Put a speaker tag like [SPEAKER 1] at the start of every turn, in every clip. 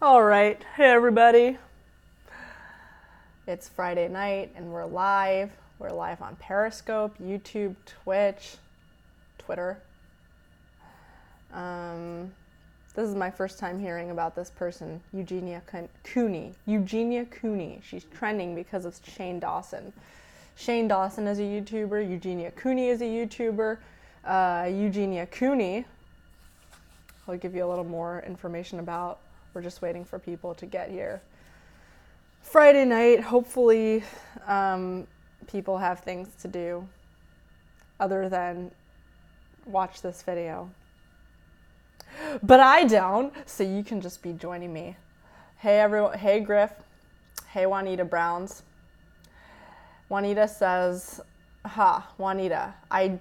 [SPEAKER 1] All right. Hey, everybody. It's Friday night and we're live. We're live on Periscope, YouTube, Twitch, Twitter. This is my first time hearing about this person, Eugenia Cooney. Eugenia Cooney. She's trending because of Shane Dawson. Shane Dawson is a YouTuber. Eugenia Cooney is a YouTuber. Eugenia Cooney, I'll give you a little more information about. We're just waiting for people to get here. Friday night, hopefully people have things to do other than watch this video. But I don't, so you can just be joining me. Hey everyone, hey Griff, hey Juanita Browns. Juanita says, Juanita, I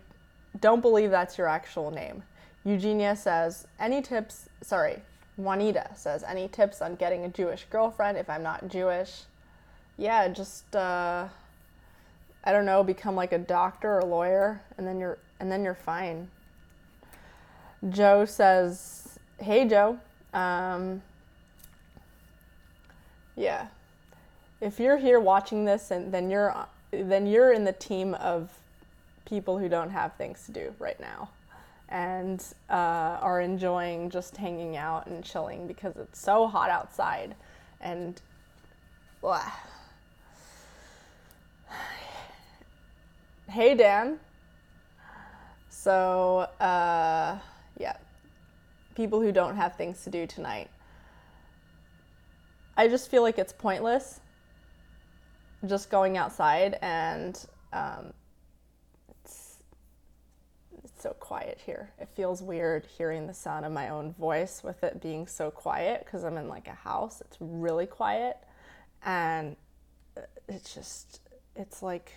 [SPEAKER 1] don't believe that's your actual name. Eugenia says, Juanita says, any tips on getting a Jewish girlfriend if I'm not Jewish? Yeah, just, I don't know, become like a doctor or lawyer, and then you're fine. Joe says, hey Joe, yeah. If you're here watching this, and then you're in the team of people who don't have things to do right now and are enjoying just hanging out and chilling because it's so hot outside. And blah. Hey Dan. So yeah, people who don't have things to do tonight. I just feel like it's pointless just going outside, and it's so quiet here. It feels weird hearing the sound of my own voice with it being so quiet because I'm in like a house. It's really quiet, and it's like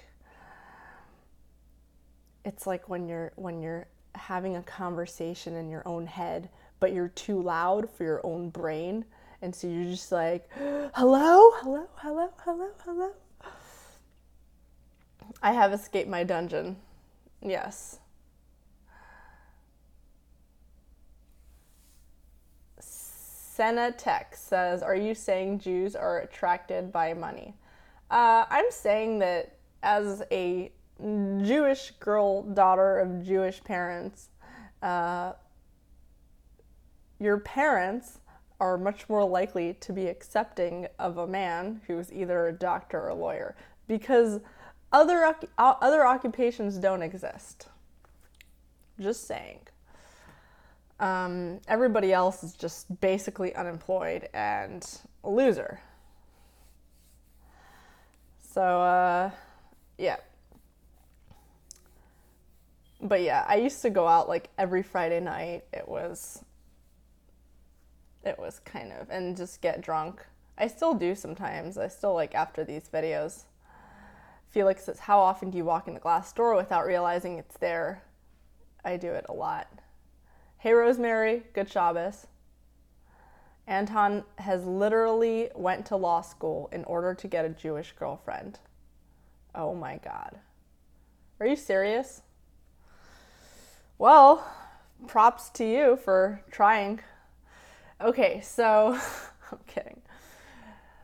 [SPEAKER 1] when you're having a conversation in your own head, but you're too loud for your own brain. And so you're just like, hello, hello, hello, hello, hello. I have escaped my dungeon. Yes. Senna Tech says, are you saying Jews are attracted by money? I'm saying that as a Jewish girl, daughter of Jewish parents, your parents are much more likely to be accepting of a man who's either a doctor or a lawyer, because other occupations don't exist. Just saying. Everybody else is just basically unemployed and a loser. So, yeah. But yeah, I used to go out like every Friday night. It was kind of, and just get drunk. I still do sometimes. I still, like, after these videos. Felix says, how often do you walk in the glass door without realizing it's there? I do it a lot. Hey Rosemary, good Shabbos. Anton has literally went to law school in order to get a Jewish girlfriend. Oh my God. Are you serious? Well, props to you for trying. Okay, so, I'm kidding.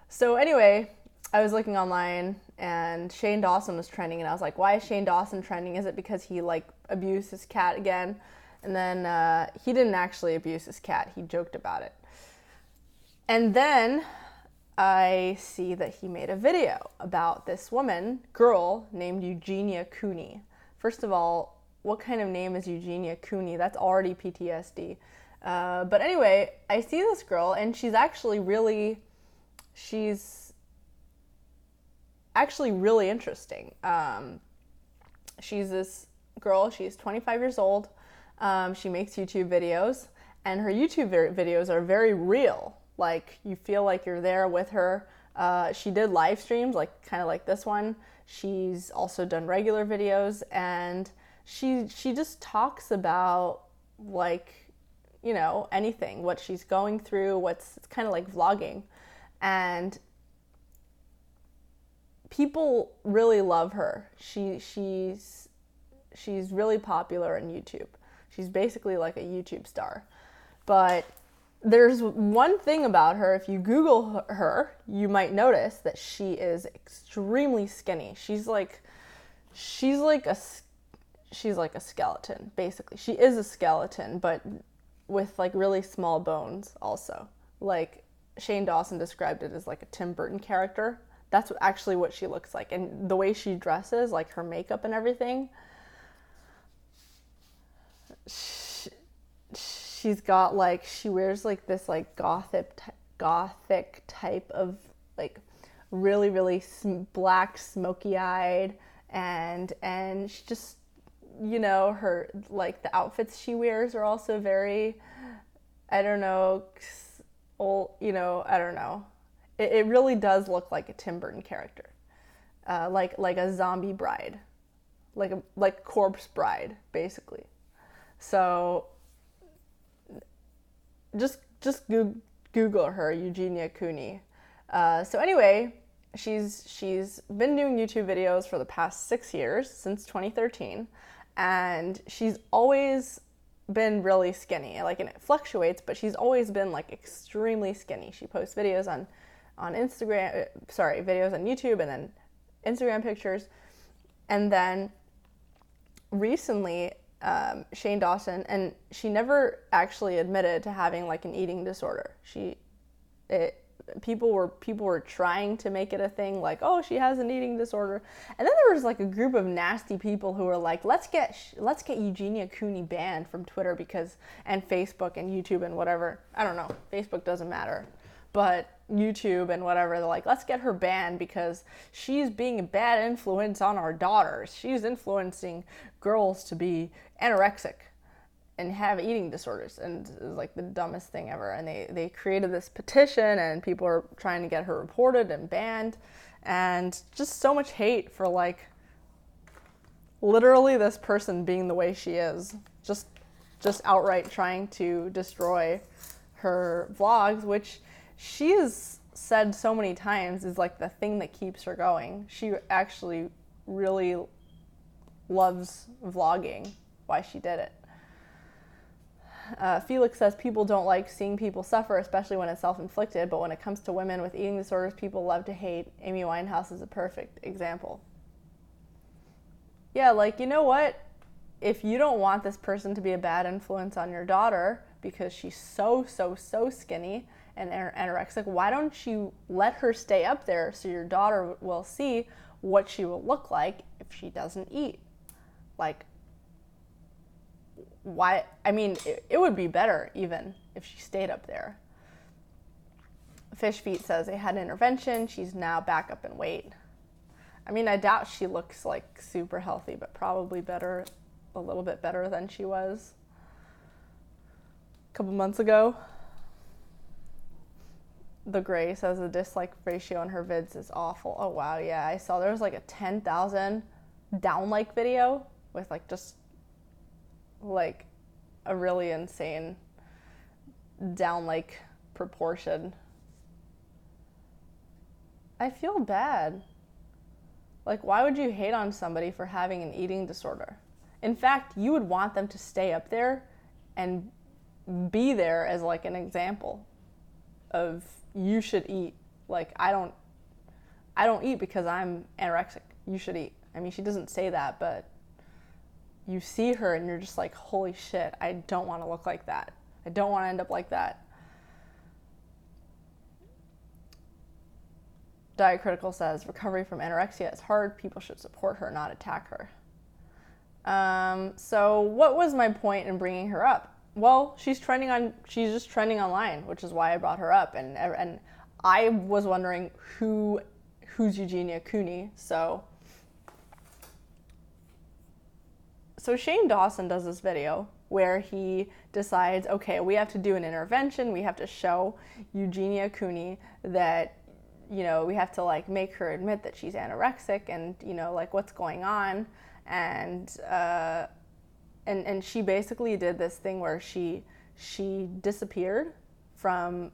[SPEAKER 1] So anyway, I was looking online and Shane Dawson was trending, and I was like, why is Shane Dawson trending? Is it because he like abused his cat again? And then he didn't actually abuse his cat. He joked about it. And then I see that he made a video about this girl named Eugenia Cooney. First of all, what kind of name is Eugenia Cooney? That's already PTSD. But anyway, I see this girl, and she's actually really interesting. She's this girl, she's 25 years old. She makes YouTube videos, and her YouTube videos are very real. Like, you feel like you're there with her. She did live streams, like kind of like this one. She's also done regular videos, and she just talks about, like, you know, anything, what she's going through, it's kind of like vlogging. And people really love her. She's really popular on YouTube. She's basically like a YouTube star. But There's one thing about her, if you Google her, you might notice that she is extremely skinny. She's like a skeleton, basically. She is a skeleton, but with like really small bones also. Like Shane Dawson described it as like a Tim Burton character. That's actually what she looks like. And the way she dresses, like her makeup and everything, she's got like, she wears like this like gothic type of like really black, smoky eyed, and she just, you know, her like the outfits she wears are also very, I don't know, old, you know, I don't know. It really does look like a Tim Burton character, like a zombie bride, like corpse bride, basically. So just Google her, Eugenia Cooney. So anyway, she's been doing YouTube videos for the past 6 years, since 2013, and she's always been really skinny. Like, and it fluctuates, but she's always been like extremely skinny. She posts videos on Instagram, videos on YouTube, and then Instagram pictures, and then recently Shane Dawson, and she never actually admitted to having like an eating disorder. People were trying to make it a thing, like, oh, she has an eating disorder, and then there was like a group of nasty people who were like, let's get Eugenia Cooney banned from Twitter and Facebook and YouTube and whatever. I don't know, Facebook doesn't matter, but YouTube and whatever, they're like, let's get her banned because she's being a bad influence on our daughters. She's influencing girls to be anorexic and have eating disorders. And it was like the dumbest thing ever. And they created this petition, and people are trying to get her reported and banned. And just so much hate for like literally this person being the way she is. Just outright trying to destroy her vlogs, which she has said so many times is like the thing that keeps her going. She actually really loves vlogging, why she did it. Felix says people don't like seeing people suffer, especially when it's self-inflicted, but when it comes to women with eating disorders, people love to hate. Amy Winehouse is a perfect example. Yeah, like, you know what? If you don't want this person to be a bad influence on your daughter because she's so skinny and anorexic, why don't you let her stay up there so your daughter will see what she will look like if she doesn't eat? Like, why? I mean, it would be better even if she stayed up there. Fish Feet says they had an intervention. She's now back up in weight. I mean, I doubt she looks like super healthy, but probably better, a little bit better than she was a couple months ago. The Gray says the dislike ratio on her vids is awful. Oh wow, yeah, I saw there was like a 10,000 downlike video with like just like a really insane downlike proportion. I feel bad. Like, why would you hate on somebody for having an eating disorder? In fact, you would want them to stay up there and be there as like an example of you should eat. Like, I don't eat because I'm anorexic. You should eat. I mean, she doesn't say that, but you see her and you're just like, holy shit, I don't want to look like that. I don't want to end up like that. Diacritical says, recovery from anorexia is hard. People should support her, not attack her. So what was my point in bringing her up? Well, she's just trending online, which is why I brought her up. And I was wondering who's Eugenia Cooney. So Shane Dawson does this video where he decides, okay, we have to do an intervention. We have to show Eugenia Cooney that, you know, we have to like make her admit that she's anorexic and, you know, like what's going on. And she basically did this thing where she disappeared from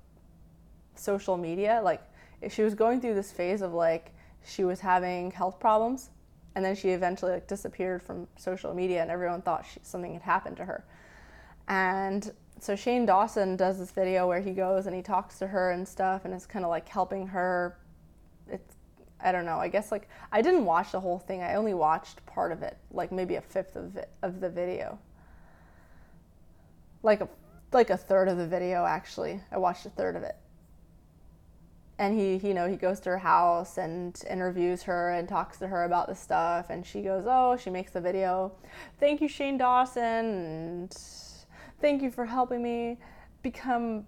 [SPEAKER 1] social media. Like, she was going through this phase of like she was having health problems, and then she eventually like disappeared from social media, and everyone thought something had happened to her. And So Shane Dawson does this video where he goes and he talks to her and stuff, and is kind of like helping her. It's, I don't know, I guess like I didn't watch the whole thing. I only watched part of it, like maybe a fifth of the video. Like a third of the video, actually. I watched a third of it. And he goes to her house and interviews her and talks to her about the stuff, and she goes, oh, she makes the video, thank you, Shane Dawson, and thank you for helping me become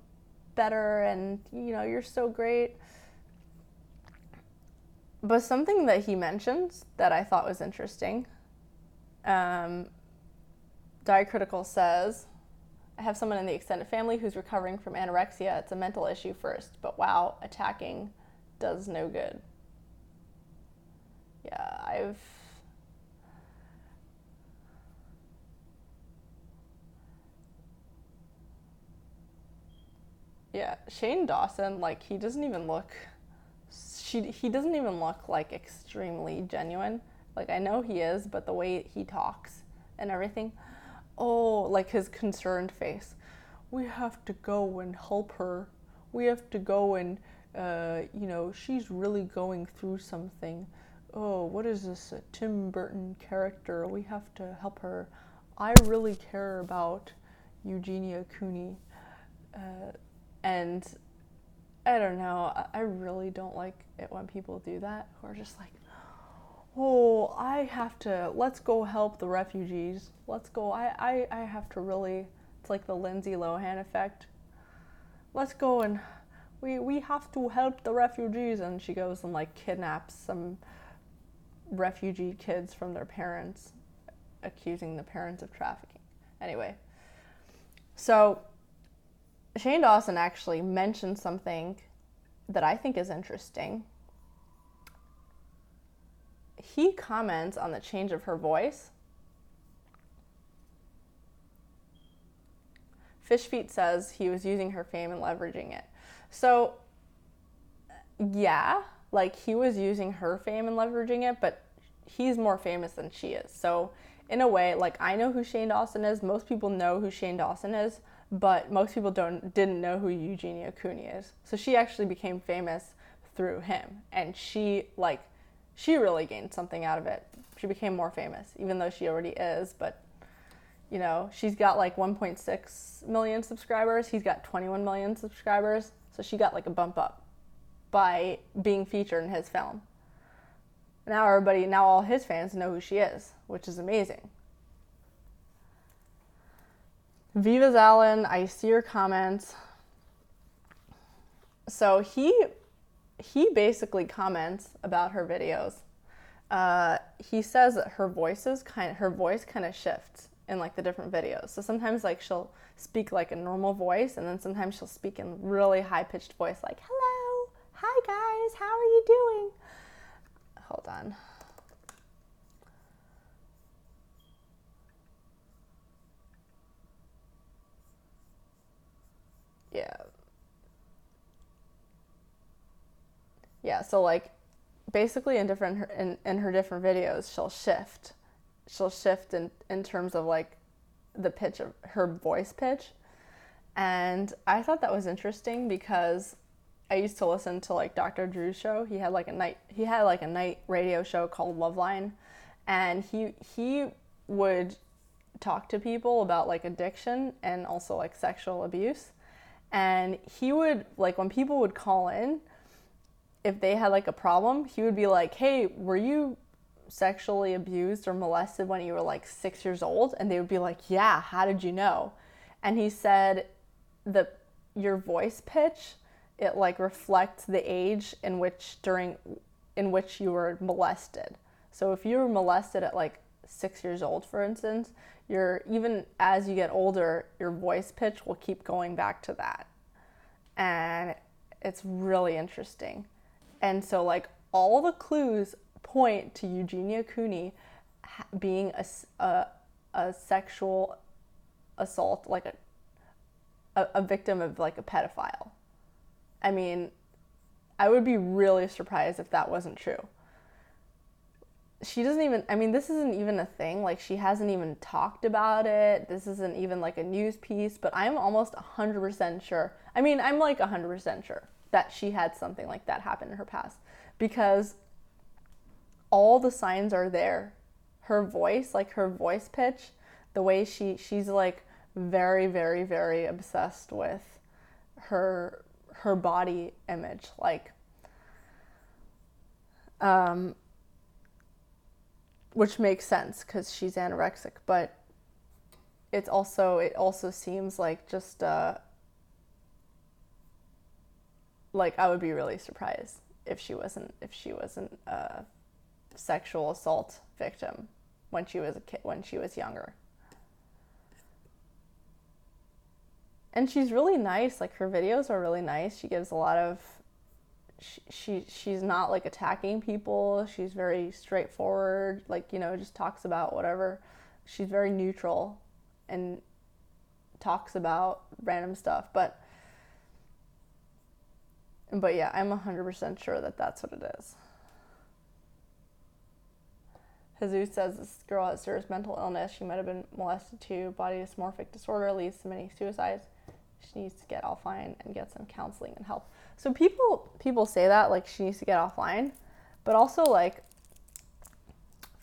[SPEAKER 1] better, and you're so great. But something that he mentions that I thought was interesting, Diacritical says, I have someone in the extended family who's recovering from anorexia. It's a mental issue first, but wow, attacking does no good. Yeah, Shane Dawson, like, he doesn't even look like extremely genuine. Like, I know he is, but the way he talks and everything, oh, like his concerned face. We have to go and help her. We have to go and, she's really going through something. Oh, what is this, a Tim Burton character? We have to help her. I really care about Eugenia Cooney. And I don't know, I really don't like it when people do that, who are just like, oh, let's go help the refugees. Let's go, I have to really, it's like the Lindsay Lohan effect. Let's go and we have to help the refugees. And she goes and like kidnaps some refugee kids from their parents, accusing the parents of trafficking. Anyway, so Shane Dawson actually mentioned something that I think is interesting. He comments on the change of her voice. Fish Feet says he was using her fame and leveraging it. So, yeah, like he was using her fame and leveraging it, but he's more famous than she is. So, in a way, like I know who Shane Dawson is. Most people know who Shane Dawson is, but most people didn't know who Eugenia Cooney is. So she actually became famous through him, and she really gained something out of it. She became more famous, even though she already is, but she's got like 1.6 million subscribers. He's got 21 million subscribers. So she got like a bump up by being featured in his film. Now all his fans know who she is, which is amazing. Viva's Allen, I see your comments. So he basically comments about her videos. He says that her voice kind of shifts in like the different videos. So sometimes like she'll speak like a normal voice, and then sometimes she'll speak in really high pitched voice, like, hello, hi guys, how are you doing? Hold on. Yeah, so like basically in her different videos, she'll shift in terms of like the pitch of her voice pitch. And I thought that was interesting because I used to listen to like Dr. Drew's show. He had like a night radio show called Loveline, and he would talk to people about like addiction and also like sexual abuse. And he would, like, when people would call in, if they had like a problem, he would be like, hey, were you sexually abused or molested when you were like 6 years old? And they would be like, yeah, how did you know? And he said that your voice pitch, it like reflects the age in which you were molested. So if you were molested at like 6 years old, for instance, even as you get older, your voice pitch will keep going back to that. And it's really interesting. And so like all the clues point to Eugenia Cooney being a sexual assault, like a victim of like a pedophile. I mean, I would be really surprised if that wasn't true. she doesn't even, I mean, this isn't even a thing. Like, she hasn't even talked about it. This isn't even like a news piece, but I'm almost 100% sure. I mean, I'm like 100% sure that she had something like that happen in her past, because all the signs are there. Her voice, like her voice pitch, the way she's like very, very, very obsessed with her body image. Like, which makes sense because she's anorexic, but it also seems like just like I would be really surprised if she wasn't a sexual assault victim when she was a kid, when she was younger. And she's really nice. Like, her videos are really nice. She gives a lot of she's not like attacking people. She's very straightforward, like, you know, just talks about whatever. She's very neutral and talks about random stuff, but yeah, I'm 100% sure that that's what it is. Jesus says this girl has serious mental illness. She might have been molested too. Body dysmorphic disorder leads to many suicides. She needs to get offline and get some counseling and help. So people say that, like, she needs to get offline, but also, like,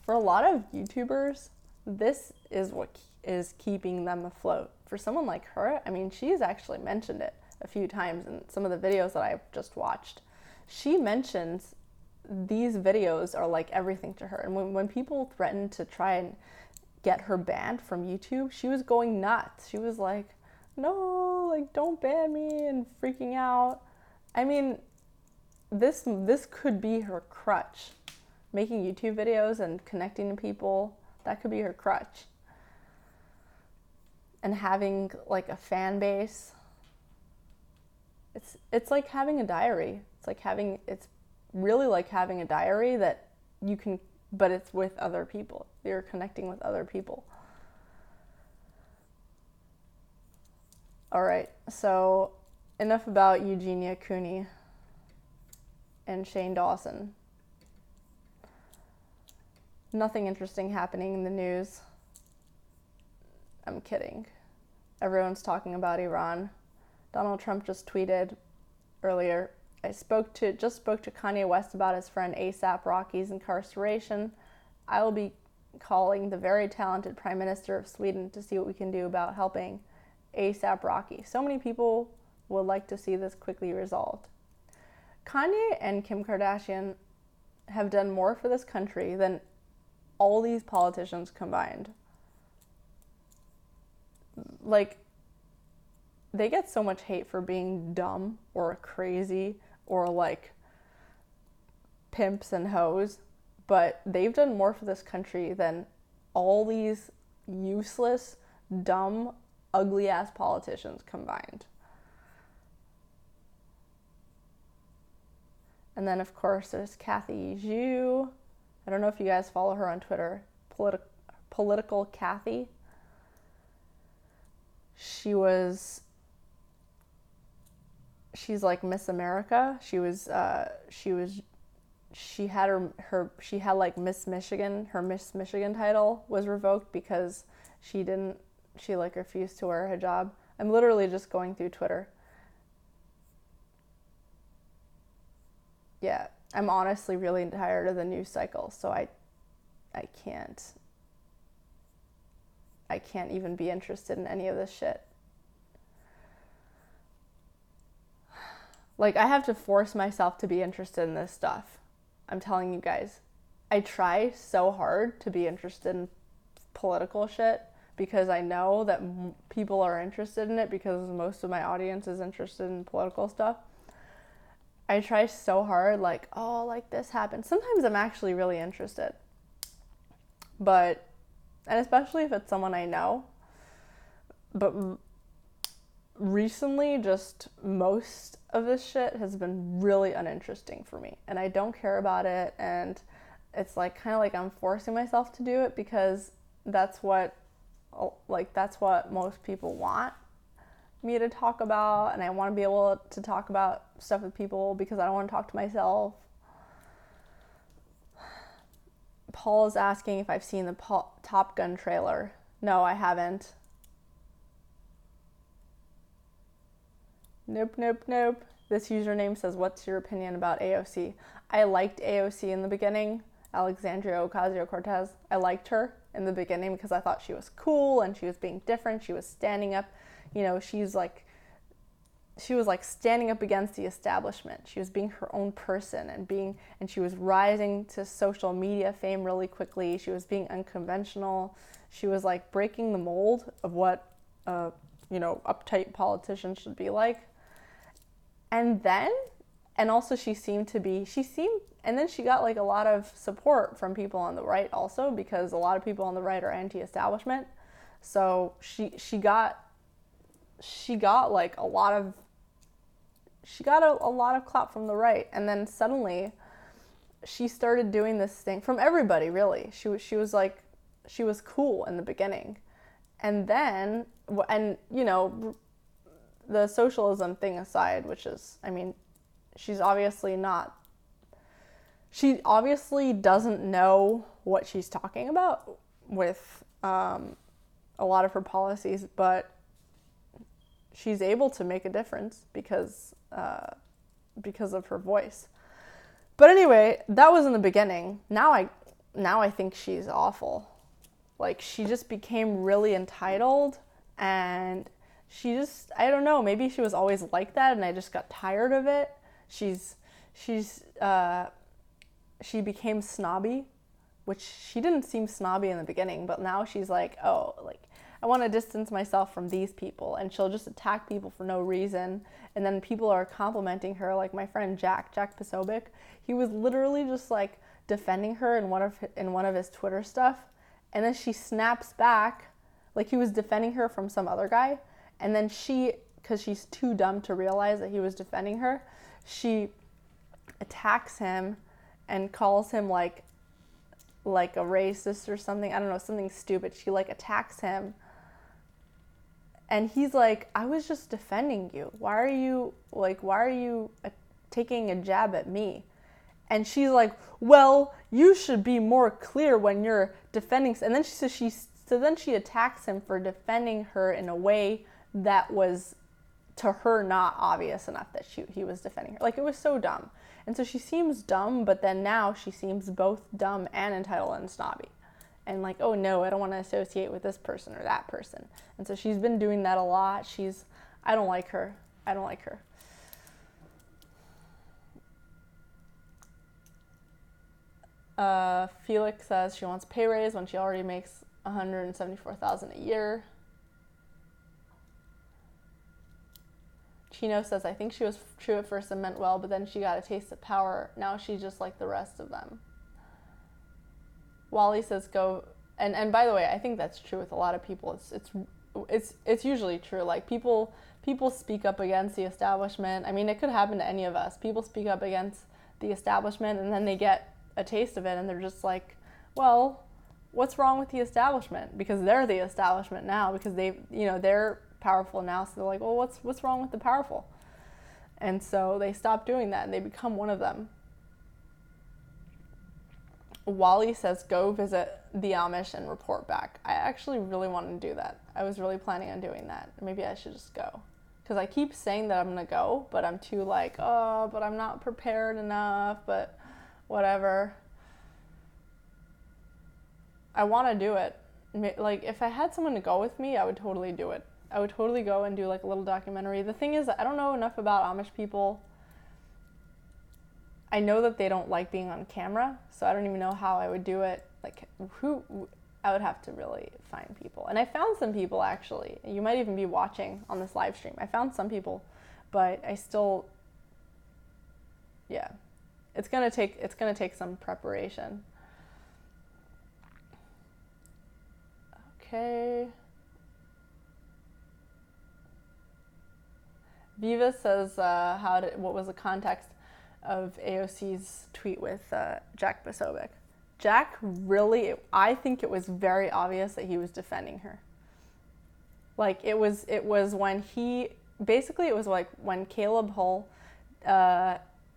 [SPEAKER 1] for a lot of YouTubers, this is what is keeping them afloat. For someone like her, I mean, she's actually mentioned it a few times in some of the videos that I've just watched. She mentions these videos are like everything to her. And when people threatened to try and get her banned from YouTube, she was going nuts. She was like, no, like, don't ban me, and freaking out. I mean, this could be her crutch. Making YouTube videos and connecting to people, that could be her crutch. And having like a fan base, it's like having a diary. It's really like having a diary that you can, but it's with other people. You're connecting with other people. All right, so enough about Eugenia Cooney and Shane Dawson. Nothing interesting happening in the news. I'm kidding. Everyone's talking about Iran. Donald Trump just tweeted earlier, just spoke to Kanye West about his friend A$AP Rocky's incarceration. I will be calling the very talented Prime Minister of Sweden to see what we can do about helping A$AP Rocky. So many people would like to see this quickly resolved. Kanye and Kim Kardashian have done more for this country than all these politicians combined. Like, they get so much hate for being dumb or crazy or like pimps and hoes, but they've done more for this country than all these useless, dumb, ugly ass politicians combined. And then, of course, there's Kathy Zhu. I don't know if you guys follow her on Twitter. Political Kathy. She's like Miss America. She had like Miss Michigan. Her Miss Michigan title was revoked because she like refused to wear a hijab. I'm literally just going through Twitter. Yeah, I'm honestly really tired of the news cycle, so I can't even be interested in any of this shit. Like, I have to force myself to be interested in this stuff. I'm telling you guys, I try so hard to be interested in political shit because I know that people are interested in it because most of my audience is interested in political stuff. I try so hard, like, oh, like this happened. Sometimes I'm actually really interested. And especially if it's someone I know. But recently, just most of this shit has been really uninteresting for me. And I don't care about it. And it's like kind of like I'm forcing myself to do it because that's what most people want me to talk about, and I want to be able to talk about stuff with people because I don't want to talk to myself. Paul is asking if I've seen the Top Gun trailer. No, I haven't. Nope. This username says, what's your opinion about AOC? I liked AOC in the beginning, Alexandria Ocasio-Cortez. I liked her in the beginning because I thought she was cool and she was being different. She was standing up, she was like standing up against the establishment. She was being her own person and she was rising to social media fame really quickly. She was being unconventional. She was like breaking the mold of what uptight politicians should be like. And also and then she got like a lot of support from people on the right also, because a lot of people on the right are anti-establishment. So she got like a lot of clap from the right. And then suddenly she started doing this thing from everybody, really. She was cool in the beginning. And then, the socialism thing aside, which is, she obviously doesn't know what she's talking about with a lot of her policies, but she's able to make a difference because of her voice. But anyway, that was in the beginning. Now I think she's awful. Like, she just became really entitled, and I don't know, maybe she was always like that and I just got tired of it. She became snobby, which she didn't seem snobby in the beginning, but now she's like, I want to distance myself from these people, and she'll just attack people for no reason. And then people are complimenting her, like my friend Jack Posobiec. He was literally just like defending her in one of his Twitter stuff, and then she snaps back, like he was defending her from some other guy. And then because she's too dumb to realize that he was defending her, she attacks him and calls him like a racist or something. I don't know, something stupid. She like attacks him. And he's like, I was just defending you. Why are you taking a jab at me? And she's like, well, you should be more clear when you're defending. And then she attacks him for defending her in a way that was, to her, not obvious enough that he was defending her. Like, it was so dumb. And so she seems dumb, but then now she seems both dumb and entitled and snobby. And like, oh no, I don't want to associate with this person or that person. And so she's been doing that a lot. I don't like her. Felix says she wants pay raise when she already makes $174,000 a year. Chino says, I think she was true at first and meant well, but then she got a taste of power. Now she's just like the rest of them. Wally says, go, and by the way, I think that's true with a lot of people. It's usually true. Like, people speak up against the establishment. I mean, it could happen to any of us. People speak up against the establishment, and then they get a taste of it, and they're just like, well, what's wrong with the establishment? Because they're the establishment now, because they're powerful now, so they're like, well, what's wrong with the powerful? And so they stop doing that and they become one of them. Wally says, go visit the Amish and report back. I actually really want to do that. I was really planning on doing that. Maybe I should just go, because I keep saying that I'm gonna go, but I'm too like, oh, but I'm not prepared enough, but whatever. I want to do it. Like, if I had someone to go with me, I would totally do it. I would totally go and do like a little documentary. The thing is, I don't know enough about Amish people. I know that they don't like being on camera, so I don't even know how I would do it. Like, I would have to really find people. And I found some people, actually. You might even be watching on this live stream. I found some people, but I still, yeah. It's gonna take some preparation. Okay. Viva says, what was the context of AOC's tweet with Jack Posobiec? Jack really, I think it was very obvious that he was defending her. Like, it was when it was like when Caleb Hull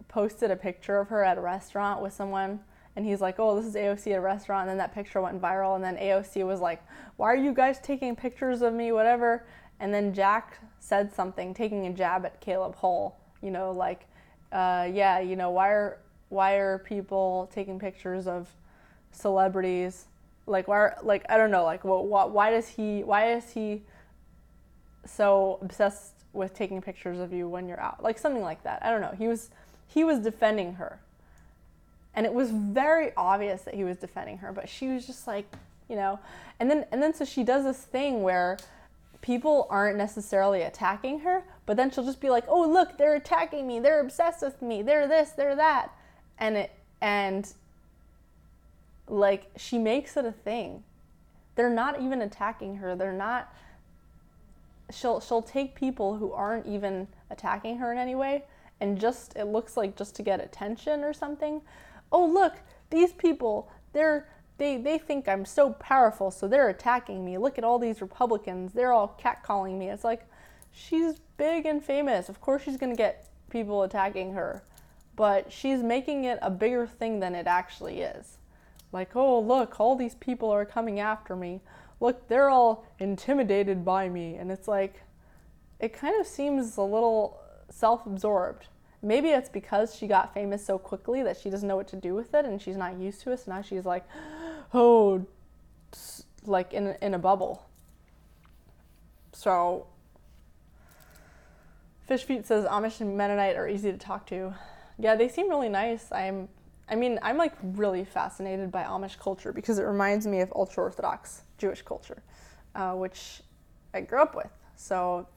[SPEAKER 1] posted a picture of her at a restaurant with someone, and he's like, oh, this is AOC at a restaurant, and then that picture went viral, and then AOC was like, why are you guys taking pictures of me, whatever, and then Jack said something, taking a jab at Caleb Hull, you know, like, yeah, you know, why are people taking pictures of celebrities, like, why are, like, I don't know, like, well, why is he so obsessed with taking pictures of you when you're out, like something like that. I don't know. He was defending her, and it was very obvious that he was defending her, but she was just like, you know, and then so she does this thing where people aren't necessarily attacking her, but then she'll just be like, oh, look, they're attacking me, they're obsessed with me, they're this, they're that, and like, she makes it a thing. They're not even attacking her. They're not. She'll take people who aren't even attacking her in any way, and just, it looks like just to get attention or something. Oh, look, these people, they think I'm so powerful, so they're attacking me. Look at all these Republicans. They're all catcalling me. It's like, she's big and famous. Of course she's going to get people attacking her, but she's making it a bigger thing than it actually is. Like, oh, look, all these people are coming after me. Look, they're all intimidated by me. And it's like, it kind of seems a little self-absorbed. Maybe it's because she got famous so quickly that she doesn't know what to do with it, and she's not used to it. So now she's like, oh, like in a bubble. So, Fish Feet says Amish and Mennonite are easy to talk to. Yeah, they seem really nice. I'm like really fascinated by Amish culture because it reminds me of ultra-Orthodox Jewish culture, which I grew up with. So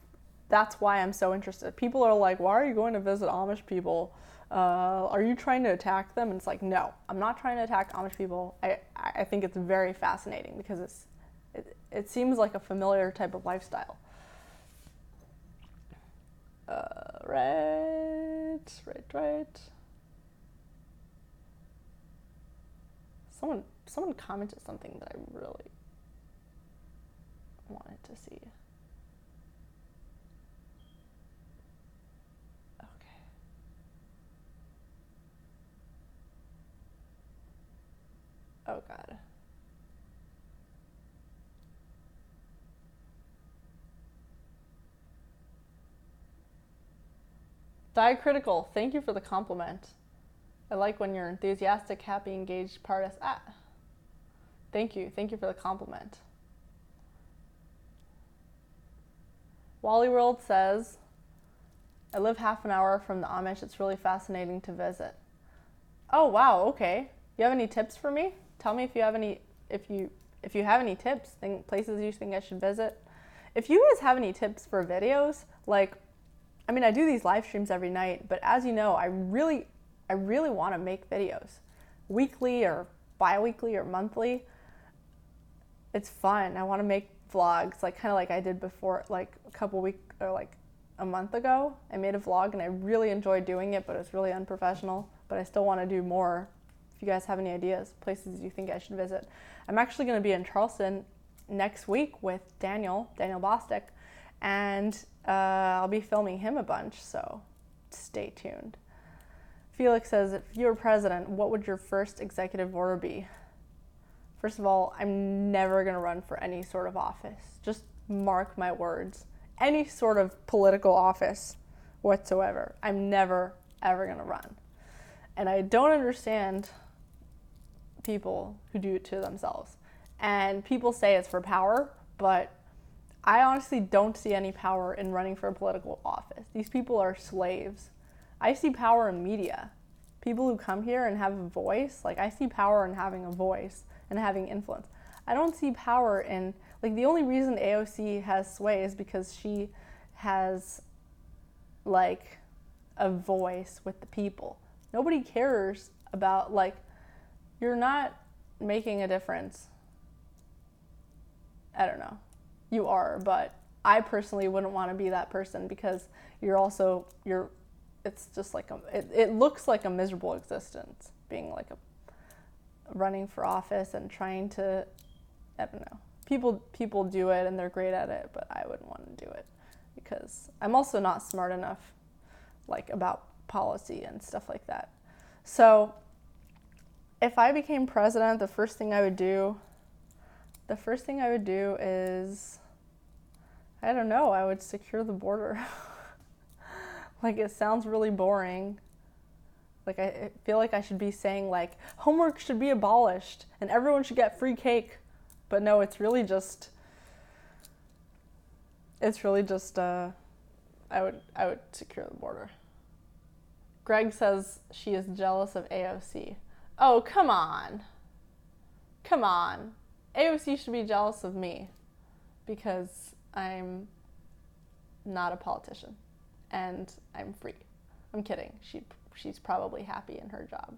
[SPEAKER 1] that's why I'm so interested. People are like, why are you going to visit Amish people? Are you trying to attack them? And it's like, no, I'm not trying to attack Amish people. I think it's very fascinating because it seems like a familiar type of lifestyle. Right. Someone commented something that I really wanted to see. Okay. Oh God. Diacritical, thank you for the compliment. I like when you're enthusiastic, happy, engaged, Pardes. Thank you for the compliment. Wally World says, I live half an hour from the Amish. It's really fascinating to visit. Oh wow, okay. You have any tips for me? Tell me if you have any have any tips, places you think I should visit. If you guys have any tips for videos, like, I mean, I do these live streams every night, but as you know, I really want to make videos weekly or bi-weekly or monthly. It's fun. I want to make vlogs, like kind of like I did before, like a couple weeks or like a month ago. I made a vlog and I really enjoyed doing it, but it was really unprofessional, but I still want to do more. If you guys have any ideas, places you think I should visit. I'm actually going to be in Charleston next week with Daniel Bostic, and I'll be filming him a bunch, so stay tuned. Felix says, if you were president, what would your first executive order be? First of all, I'm never going to run for any sort of office. Just mark my words. Any sort of political office whatsoever. I'm never, ever going to run. And I don't understand people who do it to themselves. And people say it's for power, but I honestly don't see any power in running for a political office. These people are slaves. I see power in media. People who come here and have a voice, like I see power in having a voice and having influence. I don't see power in, like the only reason AOC has sway is because she has like a voice with the people. Nobody cares about, like, you're not making a difference. I don't know. You are, but I personally wouldn't want to be that person because it's just like it looks like a miserable existence being like running for office and trying to, I don't know. People do it and they're great at it, but I wouldn't want to do it because I'm also not smart enough like about policy and stuff like that. So If I became president, the first thing I would do is, I don't know, I would secure the border. Like, it sounds really boring. Like, I feel like I should be saying, like, homework should be abolished and everyone should get free cake. But no, it's really just, I would secure the border. Greg says she is jealous of AOC. Oh, come on. Come on. AOC should be jealous of me because I'm not a politician and I'm free. I'm kidding. She's probably happy in her job.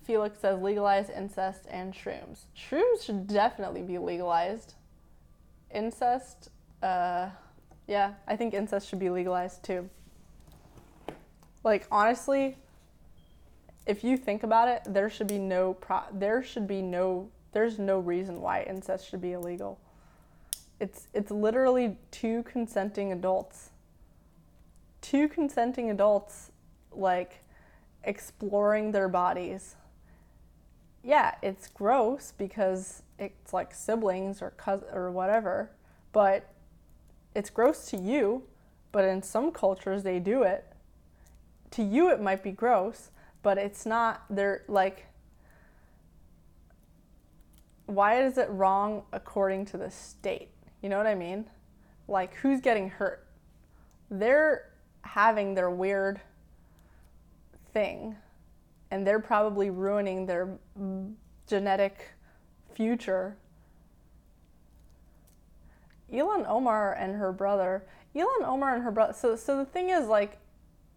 [SPEAKER 1] Felix says legalize incest and shrooms. Shrooms should definitely be legalized. Incest, yeah, I think incest should be legalized too. Like, honestly, if you think about it, there's no reason why incest should be illegal. It's literally two consenting adults, like, exploring their bodies. Yeah, it's gross because it's like siblings or or whatever, but it's gross to you, but in some cultures they do it. To you it might be gross, but it's not. They're like, why is it wrong according to the state? You know what I mean? Like, who's getting hurt? They're having their weird thing, and they're probably ruining their genetic future. Ilhan Omar and her brother, so the thing is, like,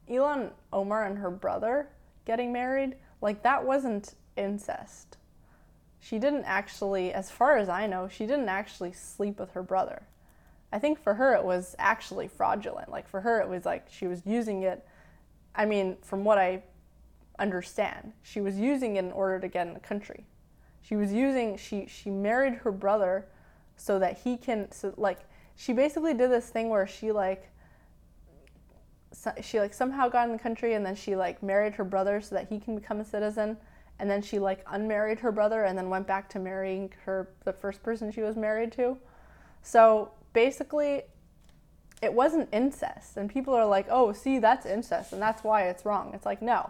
[SPEAKER 1] Ilhan Omar and her brother getting married, like, that wasn't incest. She didn't actually, as far as I know, she didn't actually sleep with her brother. I think for her it was actually fraudulent. Like, for her it was like she was using it, I mean, from what I understand, she was using it in order to get in the country. She married her brother so that he can, she basically did this thing where she somehow got in the country, and then she married her brother so that he can become a citizen, and then she unmarried her brother and then went back to marrying the first person she was married to. So basically it wasn't incest, and people are like, oh, see, that's incest and that's why it's wrong. It's like, no,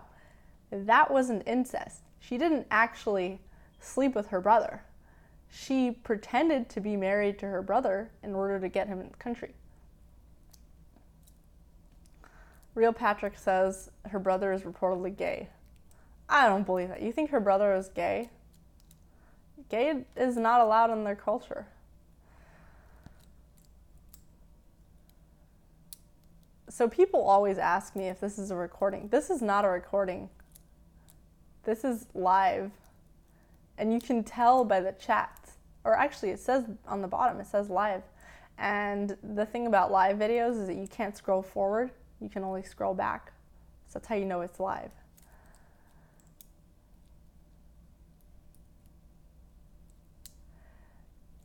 [SPEAKER 1] that wasn't incest. She didn't actually sleep with her brother. She pretended to be married to her brother in order to get him in the country. Real Patrick says her brother is reportedly gay. I don't believe that. You think her brother is gay? Gay is not allowed in their culture. So people always ask me if this is a recording. This is not a recording. This is live. And you can tell by the chat. Or actually, it says on the bottom, it says live. And the thing about live videos is that you can't scroll forward. You can only scroll back. So that's how you know it's live.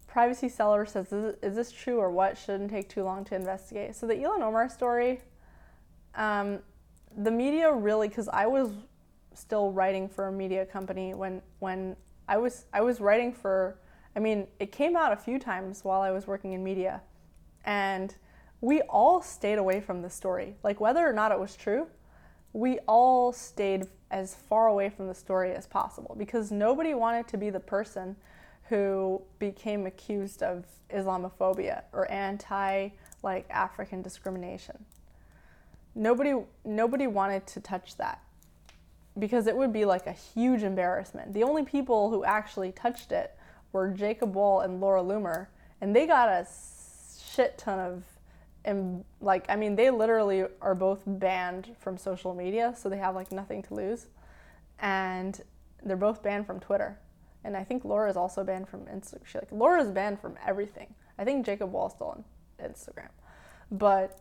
[SPEAKER 1] Privacy Seller says, is this true or what? Shouldn't take too long to investigate. So the Ilhan Omar story, the media really, because I was still writing for a media company when I was writing for, I mean, it came out a few times while I was working in media, and we all stayed away from the story. Like, whether or not it was true, we all stayed as far away from the story as possible because nobody wanted to be the person who became accused of Islamophobia or African discrimination. Nobody wanted to touch that because it would be like a huge embarrassment. The only people who actually touched it were Jacob Wohl and Laura Loomer, and they got a shit ton of, they literally are both banned from social media, so they have nothing to lose, and they're both banned from Twitter. And I think Laura is also banned from Instagram. Laura's banned from everything. I think Jacob Wall's still on Instagram. But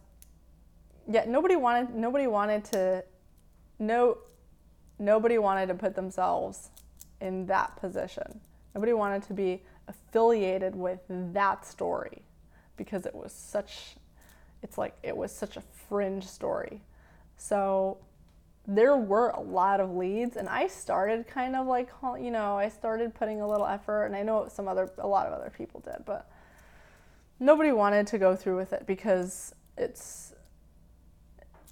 [SPEAKER 1] yeah, nobody wanted to put themselves in that position. Nobody wanted to be affiliated with that story because it was such a fringe story. So there were a lot of leads, and I started kind of like, you know, I started putting a little effort, and I know a lot of other people did, but nobody wanted to go through with it because it's,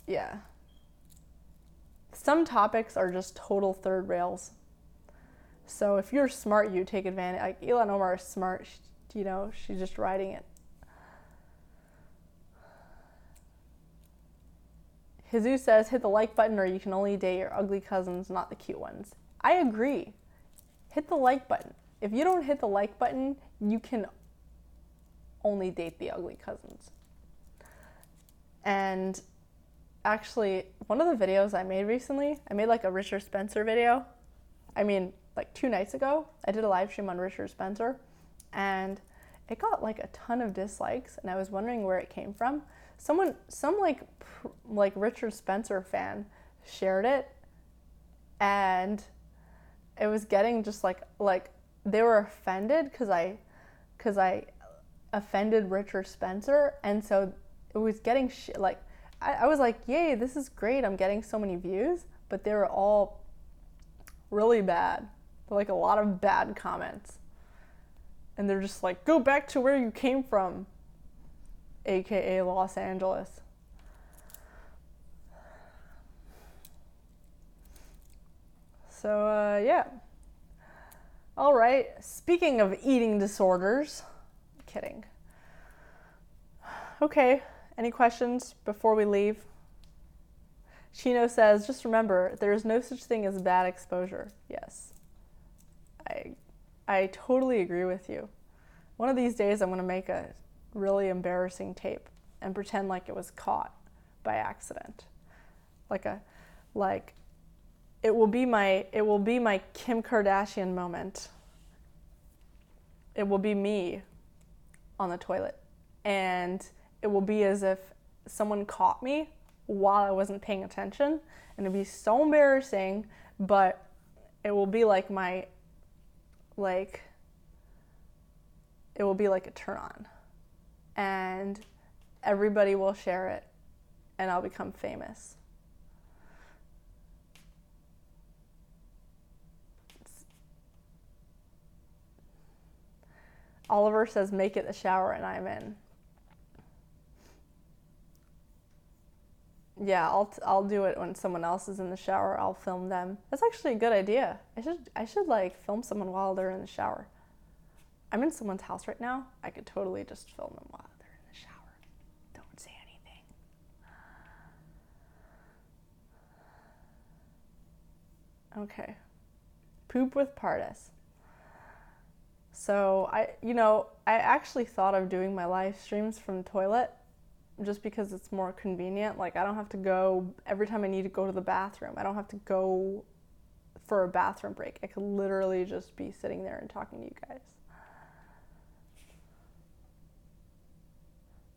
[SPEAKER 1] yeah. Some topics are just total third rails. So if you're smart, you take advantage. Like Elon Omar is smart, you know, she's just riding it. Jesus says, hit the like button or you can only date your ugly cousins, not the cute ones. I agree. Hit the like button. If you don't hit the like button, you can only date the ugly cousins. And actually, one of the videos I made recently, I made like a Richard Spencer video. I mean, like 2 nights ago, I did a live stream on Richard Spencer, and it got like a ton of dislikes, and I was wondering where it came from. Some like Richard Spencer fan shared it, and it was getting just like they were offended because I offended Richard Spencer, and so it was getting like I was like, yay, this is great, I'm getting so many views, but they were all really bad, like a lot of bad comments, and they're just like, go back to where you came from, aka Los Angeles. So yeah. All right, speaking of eating disorders, kidding. Okay, any questions before we leave? Chino says, just remember, there is no such thing as bad exposure. Yes, I totally agree with you. One of these days I'm going to make a really embarrassing tape and pretend like it was caught by accident. It will be my Kim Kardashian moment. It will be me on the toilet, and it will be as if someone caught me while I wasn't paying attention, and it'd be so embarrassing, but it will be like it will be like a turn on, and everybody will share it, and I'll become famous. Oliver says, make it the shower, and I'm in. Yeah, I'll do it when someone else is in the shower. I'll film them. That's actually a good idea. I should like film someone while they're in the shower. I'm in someone's house right now. I could totally just film them while they're in the shower. Don't say anything. Okay. Poop with Pardes. So I actually thought of doing my live streams from the toilet, just because it's more convenient. Like, I don't have to go every time I need to go to the bathroom. I don't have to go for a bathroom break. I could literally just be sitting there and talking to you guys.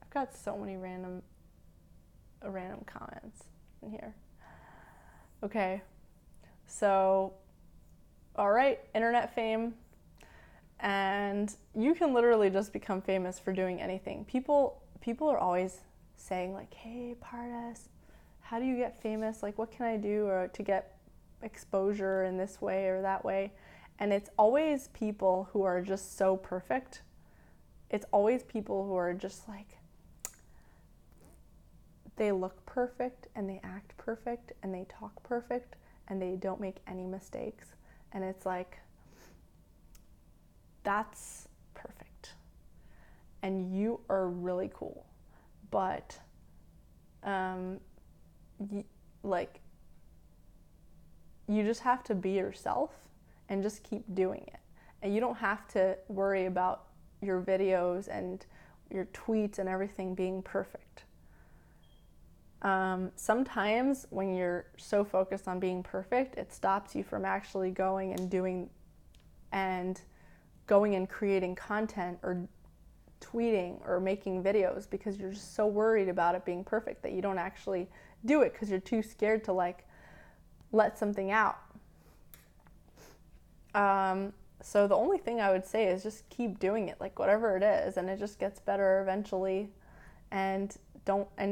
[SPEAKER 1] I've got so many random comments in here. Okay, so, all right, internet fame. And you can literally just become famous for doing anything. People are always saying like, hey, Pardes, how do you get famous? Like, what can I do to get exposure in this way or that way? And it's always people who are just so perfect. It's always people who are just like, they look perfect and they act perfect and they talk perfect and they don't make any mistakes. And it's like, that's perfect. And you are really cool. But you just have to be yourself and just keep doing it. And you don't have to worry about your videos and your tweets and everything being perfect. Sometimes when you're so focused on being perfect, it stops you from actually going and creating content or tweeting or making videos, because you're just so worried about it being perfect that you don't actually do it because you're too scared to like let something out. So the only thing I would say is just keep doing it, like whatever it is, and it just gets better eventually. And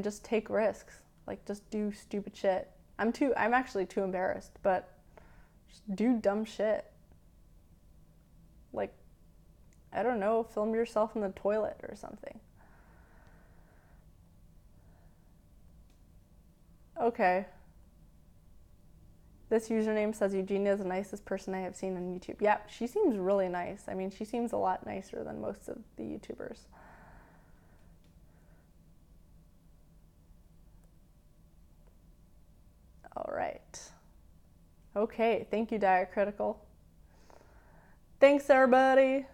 [SPEAKER 1] just take risks. Like, just do stupid shit I'm actually too embarrassed, but just do dumb shit. Like, I don't know, film yourself in the toilet or something. Okay. This username says Eugenia is the nicest person I have seen on YouTube. Yeah, she seems really nice. I mean, she seems a lot nicer than most of the YouTubers. All right. Okay, thank you, Diacritical. Thanks, everybody.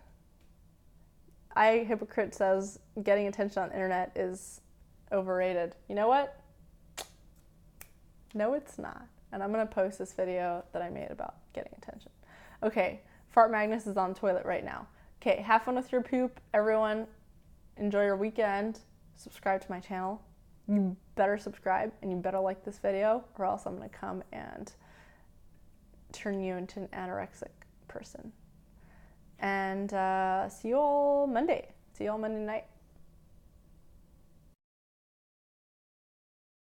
[SPEAKER 1] Hypocrite says getting attention on the internet is overrated. You know what? No, it's not. And I'm going to post this video that I made about getting attention. Okay, Fart Magnus is on the toilet right now. Okay, have fun with your poop. Everyone, enjoy your weekend. Subscribe to my channel. You better subscribe and you better like this video or else I'm going to come and turn you into an anorexic person. And see you all Monday. See you all Monday night.